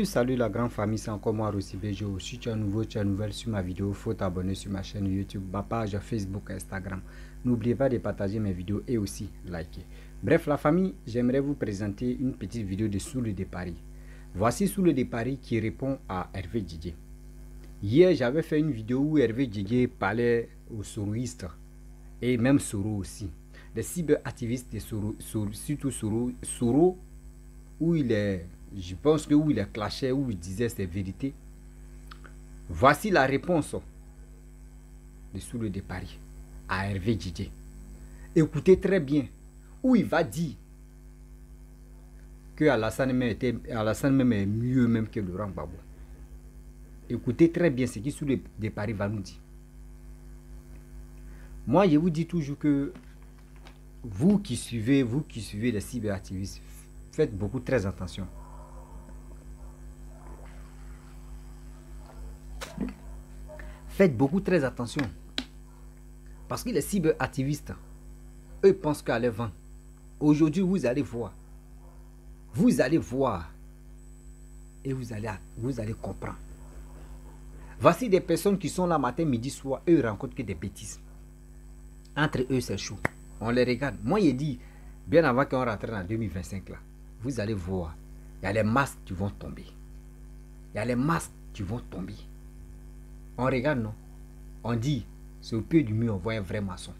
Salut la grande famille, c'est encore moi Rossi Bejo. Si tu es nouveau, tu es nouvelle sur ma vidéo, faut t'abonner sur ma chaîne YouTube, ma page Facebook, Instagram. N'oubliez pas de partager mes vidéos et aussi liker. Bref la famille, j'aimerais vous présenter une petite vidéo de Soul de Paris. Voici Soul de Paris qui répond à Hervé Didier. Hier, j'avais fait une vidéo où Hervé Didier parlait aux soroistes et même Soro aussi. Des cyberactivistes de Soro, surtout Soro, où il est... Je pense que où il est clashé, où il disait ses vérités. Voici la réponse de Soul de Paris à Hervé Didier. Écoutez très bien. Où il va dire que Alassane même est mieux même que Laurent Gbagbo. Écoutez très bien ce que Soul de Paris va nous dire. Moi, je vous dis toujours que vous qui suivez les cyberactivistes, faites beaucoup très attention. Faites beaucoup très attention. Parce que les cyberactivistes, eux pensent qu'à leur vent. Aujourd'hui, vous allez voir. Vous allez voir. Et vous allez comprendre. Voici des personnes qui sont là matin, midi, soir. Eux rencontrent que des bêtises. Entre eux, c'est chaud. On les regarde. Moi, j'ai dit, bien avant qu'on rentre en 2025, là, vous allez voir. Il y a les masques qui vont tomber. Il y a les masques qui vont tomber. On regarde, non? On dit, c'est au pied du mur, on voit un vrai maçon.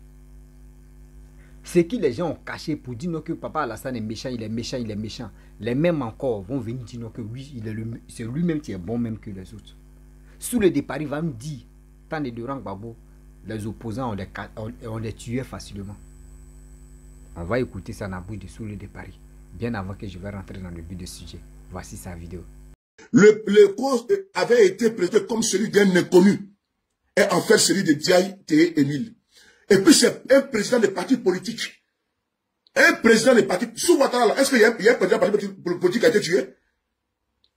Ce que les gens ont caché pour dire non, que Papa Alassane est méchant, il est méchant, il est méchant. Les mêmes encore vont venir dire non, que oui, c'est lui-même qui est bon même que les autres. Soul de Paris va nous dire, tant de Laurent Gbagbo, les opposants, on les tuait facilement. On va écouter ça dans la bouche de Soul de Paris, bien avant que je vais rentrer dans le but du sujet. Voici sa vidéo. Le cause avait été présenté comme celui d'un inconnu et en fait celui de Diaye Théé Émile. Et puis c'est un président de parti politique. Un président de parti... Sous Ouattara, là, est-ce qu'il y a un président de parti politique qui a été tué?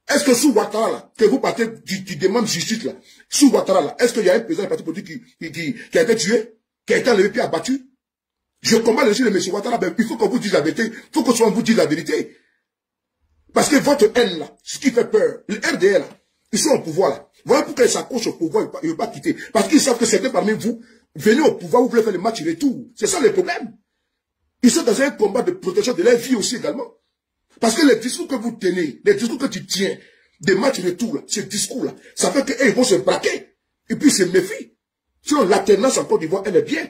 Est-ce que sous Ouattara, là, que vous partez du demande justice, là, sous Ouattara, là, est-ce qu'il y a un président de parti politique qui a été tué? Qui a été enlevé puis abattu? Je commande le régime de M. Ouattara, ben, il faut qu'on vous dise la vérité. Il faut que soit vous dise la vérité. Parce que votre haine là, ce qui fait peur, le RDL là, ils sont au pouvoir là. Voilà pourquoi ils s'accrochent au pouvoir, ils ne veulent pas quitter. Parce qu'ils savent que certains parmi vous, venez au pouvoir, vous voulez faire le match retour. C'est ça le problème. Ils sont dans un combat de protection de leur vie aussi également. Parce que les discours que vous tenez, les discours que tu tiens, des matchs retour là, ce discours là, ça fait qu'ils vont se braquer. Et puis se méfient. Sinon l'alternance en Côte d'Ivoire, elle est bien.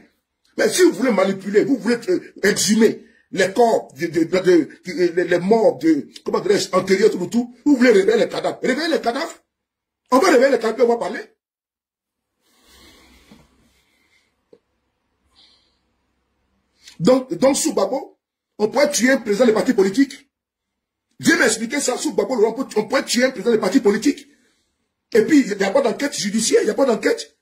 Mais si vous voulez manipuler, vous voulez exhumer les corps, les morts de, comment dirais-je, antérieurs, tout, vous voulez réveiller les cadavres. Réveiller les cadavres. On va réveiller les cadavres, on va parler. Donc sous Gbagbo, on pourrait tuer un président des partis politiques. Viens m'expliquer ça, sous Gbagbo, on pourrait tuer un président des partis politiques. Et puis, il n'y a pas d'enquête judiciaire, il n'y a pas d'enquête.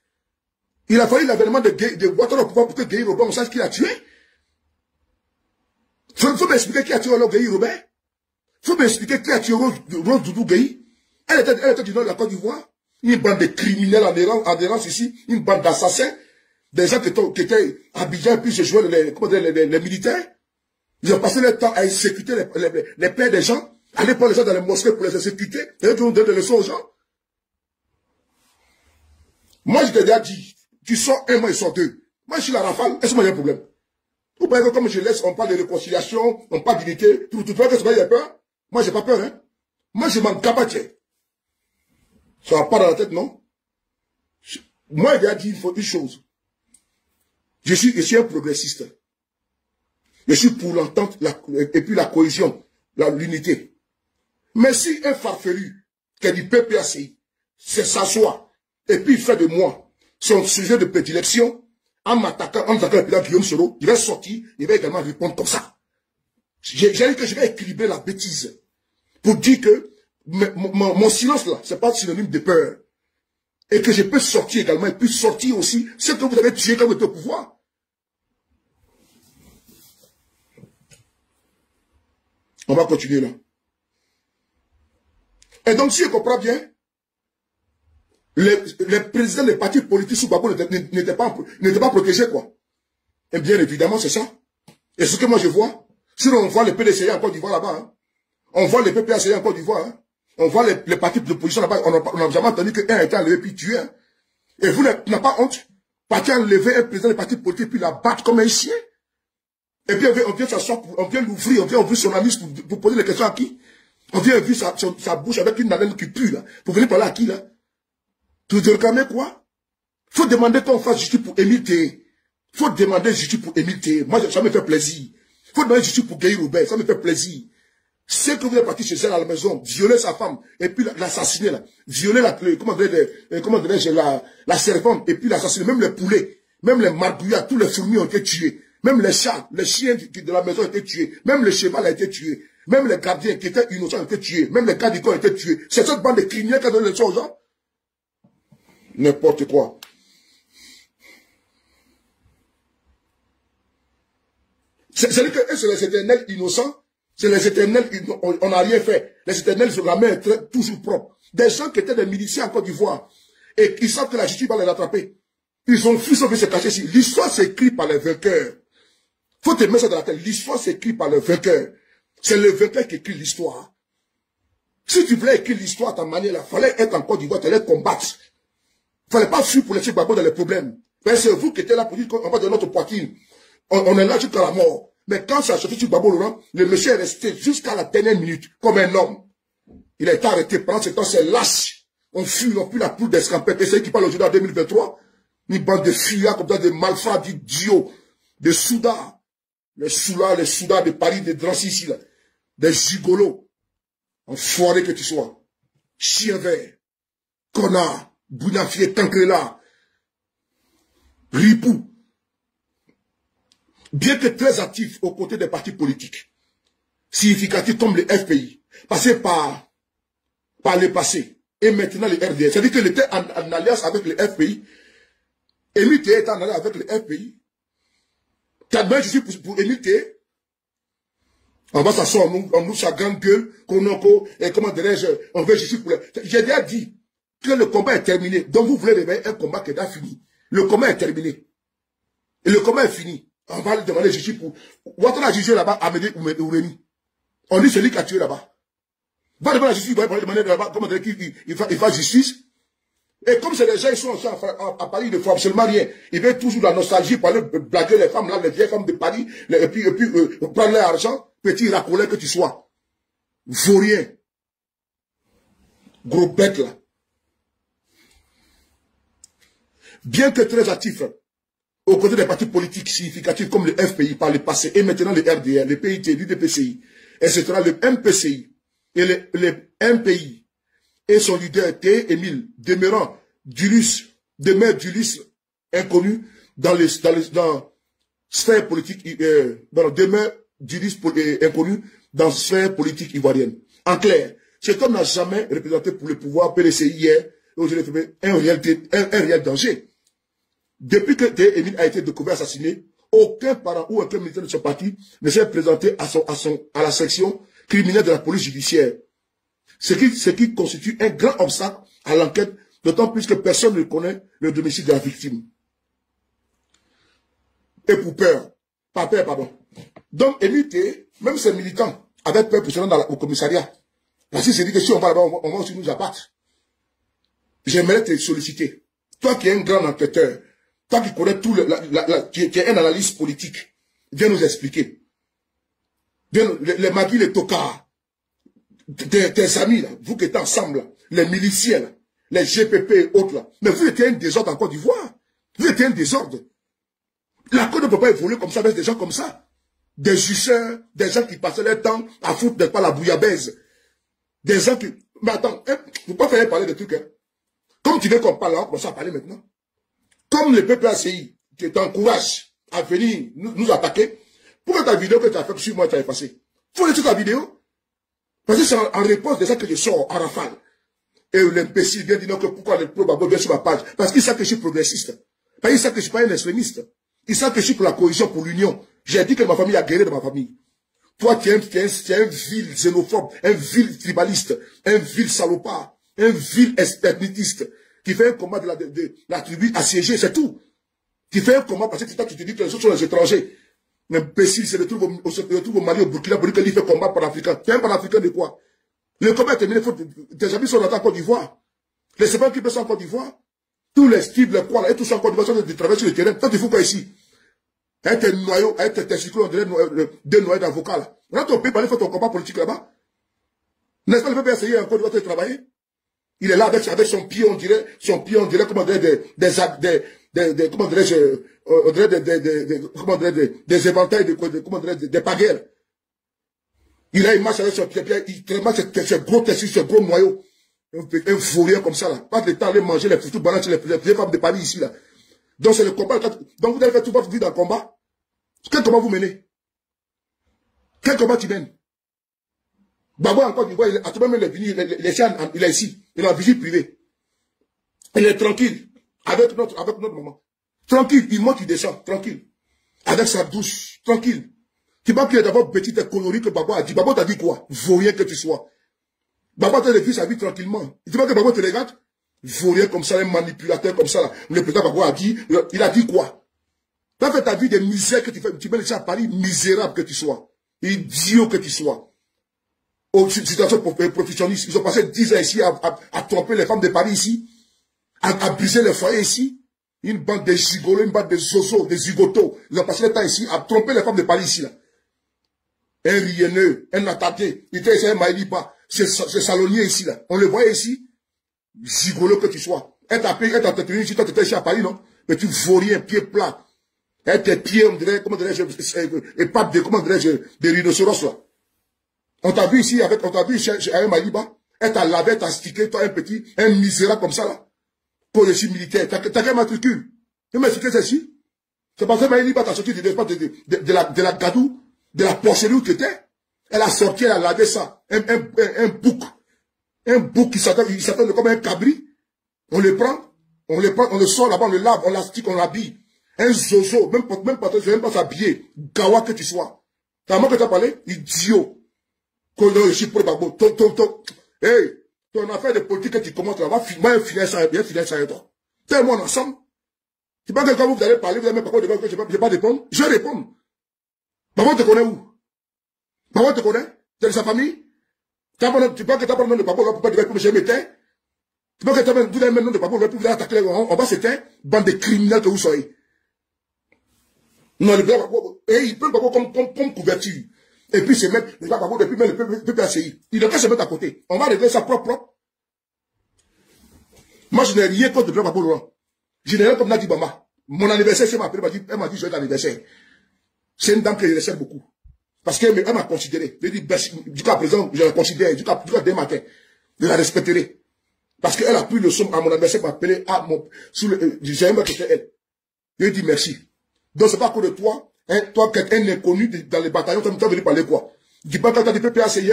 Il a fallu l'avènement de Ouattara au pouvoir pour que Gueye Robert, on sache qui l'a tué. Faut m'expliquer qui a tué alors Gueye Robert. Faut m'expliquer qui a tué Rose Doudou Gueye. Elle était du nord de la Côte d'Ivoire. Une bande de criminels en errance ici. Une bande d'assassins. Des gens qui étaient à Abidjan et puis se jouaient les militaires. Ils ont passé leur temps à exécuter les pères des gens. Aller prendre les gens dans les mosquées pour les exécuter. Et ils ont donné des leçons aux gens. Moi, je t'ai déjà dit, tu sors un mois, ils sortent deux. Moi, je suis la rafale. Est-ce que moi, il y a un problème? Vous voyez que comme je laisse, on parle de réconciliation, on parle d'unité, tout que c'est pas, il y a peur. Moi, j'ai pas peur, hein. Moi, je m'en cabatte. Ça va pas dans la tête, non? Moi, il a dit, il faut une chose. Je suis un progressiste. Je suis pour l'entente, et puis la cohésion, l'unité. Mais si un farfelu, qui est du PPACI, c'est s'assoit, et puis il fait de moi son sujet de prédilection, en attaquant le président Guillaume Soro, il va sortir, il va également répondre comme ça. J'ai dit que je vais équilibrer la bêtise. Pour dire que mon silence là, c'est pas synonyme de peur. Et que je peux sortir également, et puis sortir aussi ce que vous avez tué quand vous êtes au pouvoir. On va continuer là. Et donc, si je comprends bien, les présidents des partis politiques sous Gbagbo n'étaient pas protégés, quoi. Et bien évidemment, c'est ça. Et ce que moi je vois, sinon on voit les PDCA en Côte d'Ivoire là-bas, hein. On voit les PPACA en Côte d'Ivoire, hein. On voit les partis de l'opposition là-bas, on n'a jamais entendu qu'un a été enlevé puis tué. Hein. Et vous n'avez pas honte? Parti enlever un président des partis politiques puis la battre comme un chien. Et puis on vient s'asseoir, on vient l'ouvrir, on vient ouvrir son anus pour poser les questions à qui? On vient ouvrir sa bouche avec une haleine qui pue là. Pour venir parler à qui là? Tu te réclamer quoi? Faut demander qu'on fasse justice pour Émile Té. Faut demander justice pour Émile Té. Moi, ça me fait plaisir. Faut demander justice pour Guy Robert. Ça me fait plaisir. C'est que vous êtes parti chez elle à la maison, violer sa femme, et puis l'assassiner là. Violer comment dirais-je, la servante, et puis l'assassiner. Même les poulets, même les marbouillards, tous les fourmis ont été tués. Même les chats, les chiens de la maison ont été tués. Même le cheval a été tué. Même les gardiens qui étaient innocents ont été tués. Même les gardes ont été tués. C'est cette bande de criminels qui a donné les leçons aux gens. N'importe quoi. C'est les éternels innocents. C'est les éternels, on n'a rien fait. Les éternels, la main est toujours propre. Des gens qui étaient des miliciens en Côte d'Ivoire et qui savent que la justice va les rattraper. Ils ont fui, sauf qu'ils se cachaient ici. L'histoire s'écrit par les vainqueurs. Faut te mettre ça dans la tête. L'histoire s'écrit par les vainqueurs. C'est le vainqueur qui écrit l'histoire. Si tu voulais écrire l'histoire à ta manière, il fallait être en Côte d'Ivoire, tu allais combattre. Il fallait pas fuir pour laisser Gbagbo dans les problèmes. C'est vous qui étiez là pour dire qu'on va de notre poitrine. On est là jusqu'à la mort. Mais quand ça a sorti sur Gbagbo Laurent, le monsieur est resté jusqu'à la dernière minute, comme un homme. Il a été arrêté. Pendant ce temps, c'est lâche. On fuit, on pue la poule d'escampette. Et c'est qui parle aujourd'hui en 2023. Une bande de fuyards, comme ça, de malfrats, d'idiots, de soudards. Les soudards de Paris, de Drancy ici, là. Des gigolos. Enfoiré que tu sois. Chien vert. Connard. Bounafié, Tancrela. Ripou. Bien que très actif aux côtés des partis politiques, significatifs comme le FPI, passé par le passé, et maintenant le RDS. C'est-à-dire qu'il était en alliance avec le FPI, Émile Té est en alliance avec le FPI. Tellement je suis pour Émile Té, on va s'asseoir, on nous sa grande gueule, et comment dirais-je, on veut justice pour j'ai déjà dit que le combat est terminé, donc vous voulez réveiller un combat qui est déjà fini. Le combat est terminé. Et le combat est fini. On va lui demander justice pour... Ouattara a jugé là-bas, Amédée Oureni. On dit celui qui a tué là-bas. Va demander la justice, il va demander là-bas comment il va justice. Et comme c'est les gens, ils sont à Paris, ils ne font absolument rien. Ils veulent toujours la nostalgie pour aller blaguer les femmes, là, les vieilles femmes de Paris, et puis prendre leur argent, petit racoleur que tu sois. Vaurien. Gros bête là. Bien que très actif, aux côtés des partis politiques significatifs comme le FPI par le passé et maintenant le RDR, le PIT, l'UDPCI, etc., le MPCI et le MPI et son leader T. Émile demeurant Dulus inconnu dans sphère politique, demeure Dulus inconnu dans sphère politique ivoirienne. En clair, cet homme n'a jamais représenté pour le pouvoir PDCI hier, un réel danger. Depuis que T. Émile a été découvert assassiné, aucun parent ou aucun militaire de son parti ne s'est présenté à la section criminelle de la police judiciaire. Ce qui constitue un grand obstacle à l'enquête, d'autant plus que personne ne connaît le domicile de la victime. Et pour peur. Pas peur, pardon. Donc, Émile Té, même ses militants, avaient peur pour se rendre au commissariat. Parce qu'il s'est dit que si on va là-bas, on va aussi nous abattre. J'aimerais te solliciter. Toi qui es un grand enquêteur, toi qui connais tout, qui est un analyste politique, viens nous expliquer. Les Magui, les Tokards, tes amis, là, vous qui êtes ensemble, là, les miliciens, là, les GPP et autres, là, mais vous étiez un désordre en Côte d'Ivoire. Vous étiez un désordre. La Côte ne peut pas évoluer comme ça avec des gens comme ça. Des jucheurs, des gens qui passaient leur temps à foutre pas la bouillabaisse. Des gens qui... Mais attends, hein, vous ne pouvez pas faire parler de trucs, hein. Comme tu veux qu'on parle là, on commence à parler maintenant. Comme le PPACI, qui t'encourage à venir nous attaquer, pourquoi ta vidéo que tu as faite sur moi, tu as effacé? Faut laisser ta vidéo. Parce que c'est en réponse de ça que je sors à rafale. Et l'imbécile vient dire que pourquoi le Gbagbo vient sur ma page. Parce qu'il sait que je suis progressiste. Parce qu'il sait que je ne suis pas un extrémiste. Il sait que je suis pour la cohésion, pour l'union. J'ai dit que ma famille a guéri de ma famille. Toi, tu es un vil xénophobe, un vil tribaliste, un vil salopard, un vil ethniciste, qui fait un combat de la tribu assiégée, c'est tout. Qui fait un combat parce que toi, tu te dis que les autres sont les étrangers. L'imbécile se retrouve au Mali, au Burkina, pour dire qu'il fait combat panafricain. Tu es un panafricain de quoi? Le combat est terminé, tes amis sont rentrés en Côte d'Ivoire. Les servants qui sont en Côte d'Ivoire. Tous les styles, les poils, et tout ça en Côte d'Ivoire, sont de travailler sur le terrain. Toi, tu fous quoi ici? Avec tes noyaux, avec tes cyclones, on dirait deux noyaux d'avocats là. Dans ton pays, il faut ton combat politique là-bas. N'est-ce pas le peuple essayer en Côte d'Ivoire de travailler? Il est là avec son pied, on dirait, comment dirait, comment dirais-je, on dirait des éventails, comment dirais, des baguettes. Il a une marche avec son pied, il marche ses gros tessus, ses gros noyaux. Un fourrier comme ça, là. Pas de temps, aller manger les foutous bananes, les femmes de Paris ici, là. Donc c'est le combat. Donc vous allez faire toute votre vie dans le combat. Quel combat vous menez? Quel combat tu mènes? Babo en Côte d'Ivoire, à tout moment, il est ici. Il est en visite privée. Il est tranquille. Avec notre maman. Tranquille. Il monte, il descend. Tranquille. Avec sa douce. Tranquille. Tu vois qu'il est d'abord petit et coloré que Babo a dit. Babo t'a dit quoi? Vaurien que tu sois. Babo t'a vécu sa vie tranquillement. Tu vois que Babo te regarde? Vaurien comme ça, un manipulateur comme ça. Là. Le président Babo a dit. Il a dit quoi? Tu as fait ta vie de misère que tu fais. Tu mets ici à Paris, misérable que tu sois. Idiot que tu sois. Aux situations professionnelles, ils ont passé 10 ans ici à tromper les femmes de Paris ici, à briser les foyers ici. Une bande de gigolos, une bande de zozos, de zigotos. Ils ont passé le temps ici à tromper les femmes de Paris ici. Là. Un rienneux, un attaqué. Il était ici un Maïliba. C'est salonnier ici. Là. On le voyait ici. Gigolo que tu sois. Un tapé, un entrepreneur ici, toi tu étais ici à Paris, non? Mais tu vaux rien, pied plat. Et tes pieds, on dirait, comment dirais-je, épate de, comment dirais-je, des rhinocéros là. On t'a vu ici, on t'a vu chez un Maliba, elle t'a lavé, t'a stické, toi un misérable comme ça là, policier militaire, t'as quel matricule? Tu matricule c'est ici? C'est parce que Maliba t'a sorti de la gadou, de la porcherie où tu étais. Elle a sorti, elle a lavé ça, un bouc qui s'attend comme un cabri. On le prend, on le sort là-bas, on le lave, on l'astique, on l'habille. Un zozo, même pas s'habiller, gawa que tu sois. T'as moi que t'as parlé? Idiot. Je suis pour Babo. Hey, ton affaire de politique que tu commences là, va finir ça et toi. Fais-moi ensemble. Tu penses que quand vous allez parler, vous allez me parler de que je ne vais pas répondre? Je réponds. Babo te connaît où? Babo te connaît? Tu es de sa famille? Tu penses que tu as pas le nom de Babo là pour pas dire que je m'étais? Tu penses que tu as le nom de Babo là pour attaquer on va s'éteindre? Bande de criminels que vous soyez. Non, le Babo, il peut Babo comme couverture. Et puis se mettre, depuis même le PPACI. Il devrait se mettre à côté. On va régler ça propre. Moi, je n'ai rien contre le Babo Laurent. Je n'ai rien comme Nadi Bama. Mon anniversaire, elle m'a dit joyeux anniversaire. C'est une dame que je respecte beaucoup. Parce qu'elle m'a considéré. Je dis, du cas présent, je la considère. Du cas dès matin, je la respecterai. Parce qu'elle a pris le somme à mon anniversaire, m'a appelé à mon, j'ai aimé que c'était elle. Je lui ai dit merci. Donc c'est pas à cause de toi. Hein, toi, quelqu'un inconnu dans les bataillons, tu as venu parler quoi? Tu penses que tu as dit PPACI,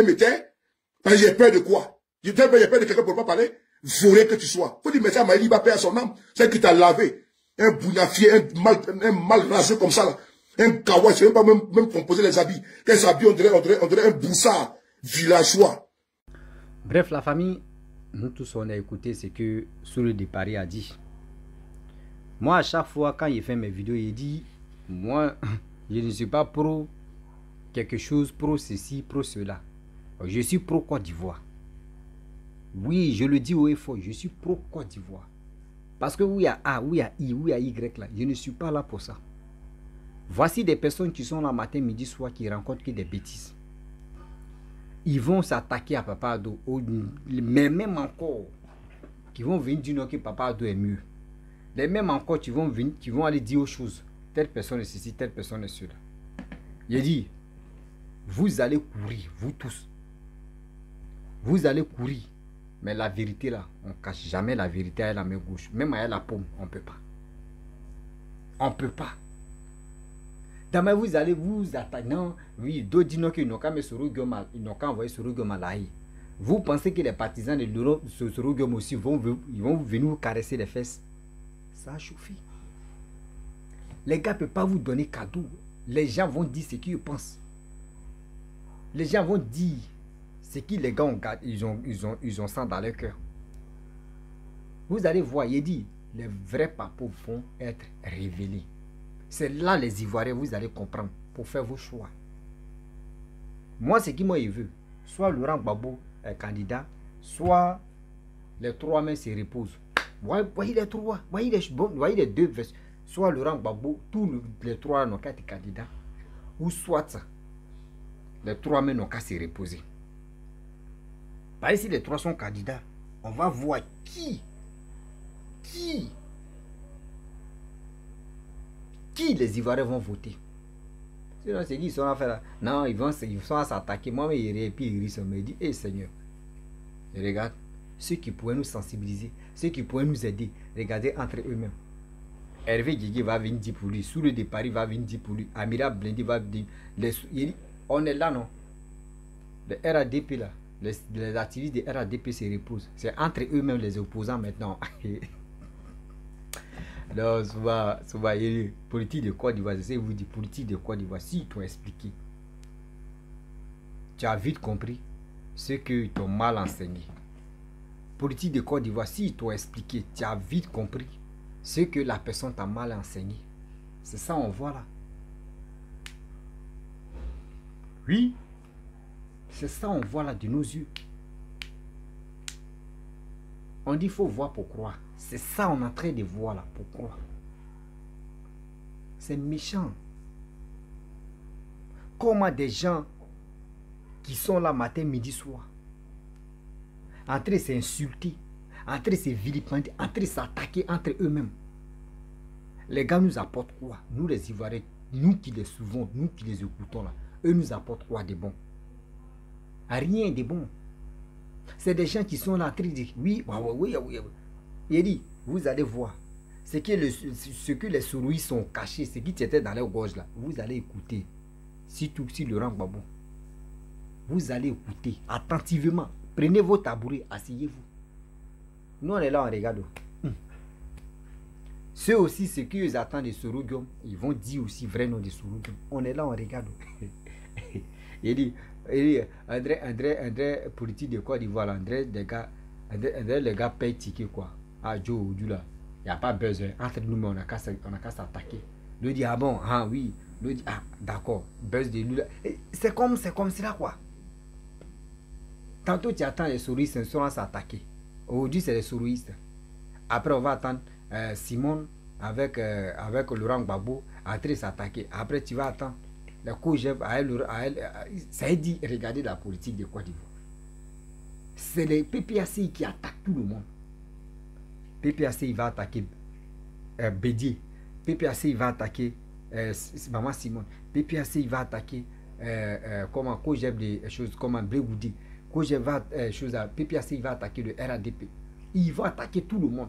mais j'ai peur de quoi? J'ai peur de quelqu'un pour ne pas parler? Volé que tu sois. Faut dire, mais ça, Maïli va payer à son âme. C'est qui t'a lavé. Un bounafier, un mal rasé comme ça, là. Un kawaii, c'est même composer les habits. Quand s'habille, on dirait un boussard villageois. Bref, la famille, nous tous, on a écouté ce que Soulou de Paris a dit. Moi, à chaque fois, quand il fait mes vidéos, il dit, moi, je ne suis pas pro quelque chose, pro ceci, pro cela. Je suis pro Côte d'Ivoire. Oui, je le dis haut et fort, je suis pro Côte d'Ivoire. Parce que où il y a A, où il y a I, où il y a Y là, je ne suis pas là pour ça. Voici des personnes qui sont là matin, midi, soir, qui rencontrent que des bêtises. Ils vont s'attaquer à Papa Ado, mais même encore, qui vont venir dire que Papa Ado est mieux. Les mêmes encore qui vont venir, qui vont aller dire aux choses. Telle personne est ceci, telle personne est cela. Il dit, vous allez courir, vous tous. Vous allez courir. Mais la vérité là, on ne cache jamais la vérité à la main gauche. Même à la paume, on ne peut pas. On ne peut pas. Demain, vous allez vous attaquer. Non, oui, d'autres disent qu'ils n'ont qu'à mettre Soro Guillaume, ils n'ont qu'à envoyer Soro Guillaume à l'Aïe. Vous pensez que les partisans de l'Europe, Soro Guillaume aussi, ils vont venir vous caresser les fesses? Ça a chauffé. Les gars ne peuvent pas vous donner cadeau. Les gens vont dire ce qu'ils pensent. Les gens vont dire ce que les gars ont gardé, ils ont ça dans leur cœur. Vous allez voir, il dit, les vrais papos vont être révélés. C'est là les Ivoiriens, vous allez comprendre, pour faire vos choix. Moi, ce qui moi, il veut, soit Laurent Gbagbo, candidats, soit les 3 mains se reposent. Voyez les 3, voyez les 2 versions. Soit Laurent Gbagbo, tous les 3 n'ont qu'à être candidats, ou soit les 3 mains n'ont qu'à se reposer. Par si les 3 sont candidats, on va voir qui les Ivoiriens vont voter. Sinon, c'est qui ils sont à faire là. Non, ils sont à s'attaquer. Moi, et puis ils me dit, hé Seigneur, regarde, ceux qui pourraient nous sensibiliser, ceux qui pourraient nous aider, regardez entre eux-mêmes. Hervé Guigui va venir dire pour lui, Soule de Paris va venir dire pour lui, Amira Blendi va dire, on est là, non? Le RADP là, les activistes de RADP se reposent. C'est entre eux-mêmes les opposants maintenant. Alors, souvent, il politique de Côte d'Ivoire, je vous dis, politique de Côte d'Ivoire, si tu as expliqué, tu as vite compris ce que tu as mal enseigné. Politique de Côte d'Ivoire, si tu as expliqué, tu as vite compris ce que la personne t'a mal enseigné. C'est ça on voit là. Oui, c'est ça on voit là de nos yeux. On dit il faut voir pour croire. C'est ça on est en train de voir là, pour croire. C'est méchant. Comment des gens qui sont là matin, midi, soir, en train de s'insulter, en train de se vilipender, en train de s'attaquer entre eux-mêmes. Les gars nous apportent quoi? Nous les Ivoiriens, nous qui les suivons, nous qui les écoutons là, eux nous apportent quoi de bon? Rien de bon. C'est des gens qui sont là en train de dire, oui. Il dit, vous allez voir. Ce que les souris sont cachés, ce qui était dans leur gorge là, vous allez écouter. Si Laurent Gbagbo, vous allez écouter attentivement. Prenez vos tabourets, asseyez-vous. Nous on est là, on regarde. Ceux aussi, ce qu'ils attendent de Soroguium, ils vont dire aussi vrai nom de Soroguium. On est là, on regarde. Il dit, André, politique de Côte d'Ivoire, André, les gars payent ticket quoi. Ah, Joe, il n'y a pas besoin. Entre nous, mais on n'a qu'à s'attaquer. Lui dit, ah bon, ah oui. Lui dit, ah d'accord, buzz de lui. C'est comme cela quoi. Tantôt tu attends les souris, ils sont à s'attaquer. Aujourd'hui, c'est les souristes. Après, on va attendre Simon avec Laurent Gbagbo à s'attaquer. Après, tu vas attendre le COJEP à elle. Ça a dit, regardez la politique de Côte d'Ivoire. C'est les PPAC qui attaquent tout le monde. PPAC, il va attaquer Bédier. PPAC, il va attaquer Maman Simon. PPAC, il va attaquer comment COJEP des choses, comment Blégoudi. COJEP va PPAC, il va attaquer le RADP. Il va attaquer tout le monde.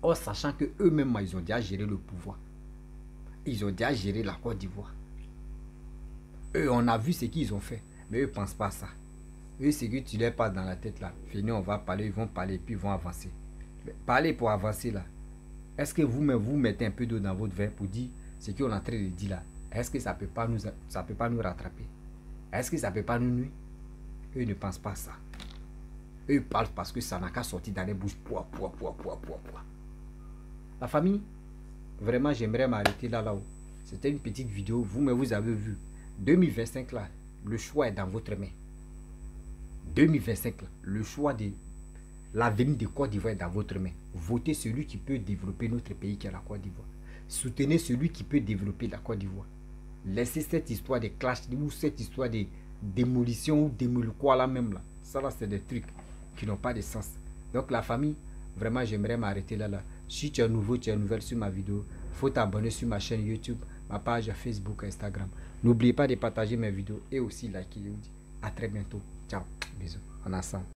En sachant que eux-mêmes, ils ont déjà géré le pouvoir. Ils ont déjà géré la Côte d'Ivoire. Eux, on a vu ce qu'ils ont fait. Mais eux ne pensent pas à ça. Eux, c'est que tu leur passes dans la tête là. Fini, on va parler, ils vont parler, puis ils vont avancer. Mais parler pour avancer là. Est-ce que vous-même, vous mettez un peu d'eau dans votre verre pour dire ce qu'on est en train de dire là? Est-ce que ça ne peut pas nous rattraper? Est-ce que ça ne peut pas nous nuire? Eux ne pensent pas à ça. Eux parlent parce que ça n'a qu'à sortir dans les bouches. Poids. La famille, vraiment, j'aimerais m'arrêter là-haut. C'était une petite vidéo. Vous avez vu. 2025 là, le choix est dans votre main. 2025 là, le choix de l'avenir de Côte d'Ivoire est dans votre main. Votez celui qui peut développer notre pays qui est la Côte d'Ivoire. Soutenez celui qui peut développer la Côte d'Ivoire. Laissez cette histoire de clash ou cette histoire de démolition ou démolition quoi là même là. Ça là c'est des trucs qui n'ont pas de sens. Donc la famille, vraiment j'aimerais m'arrêter là. Si tu es nouveau, tu es nouvelle sur ma vidéo, il faut t'abonner sur ma chaîne YouTube, ma page Facebook, Instagram. N'oubliez pas de partager mes vidéos et aussi liker. À très bientôt. Ciao. Bisous. On est ensemble.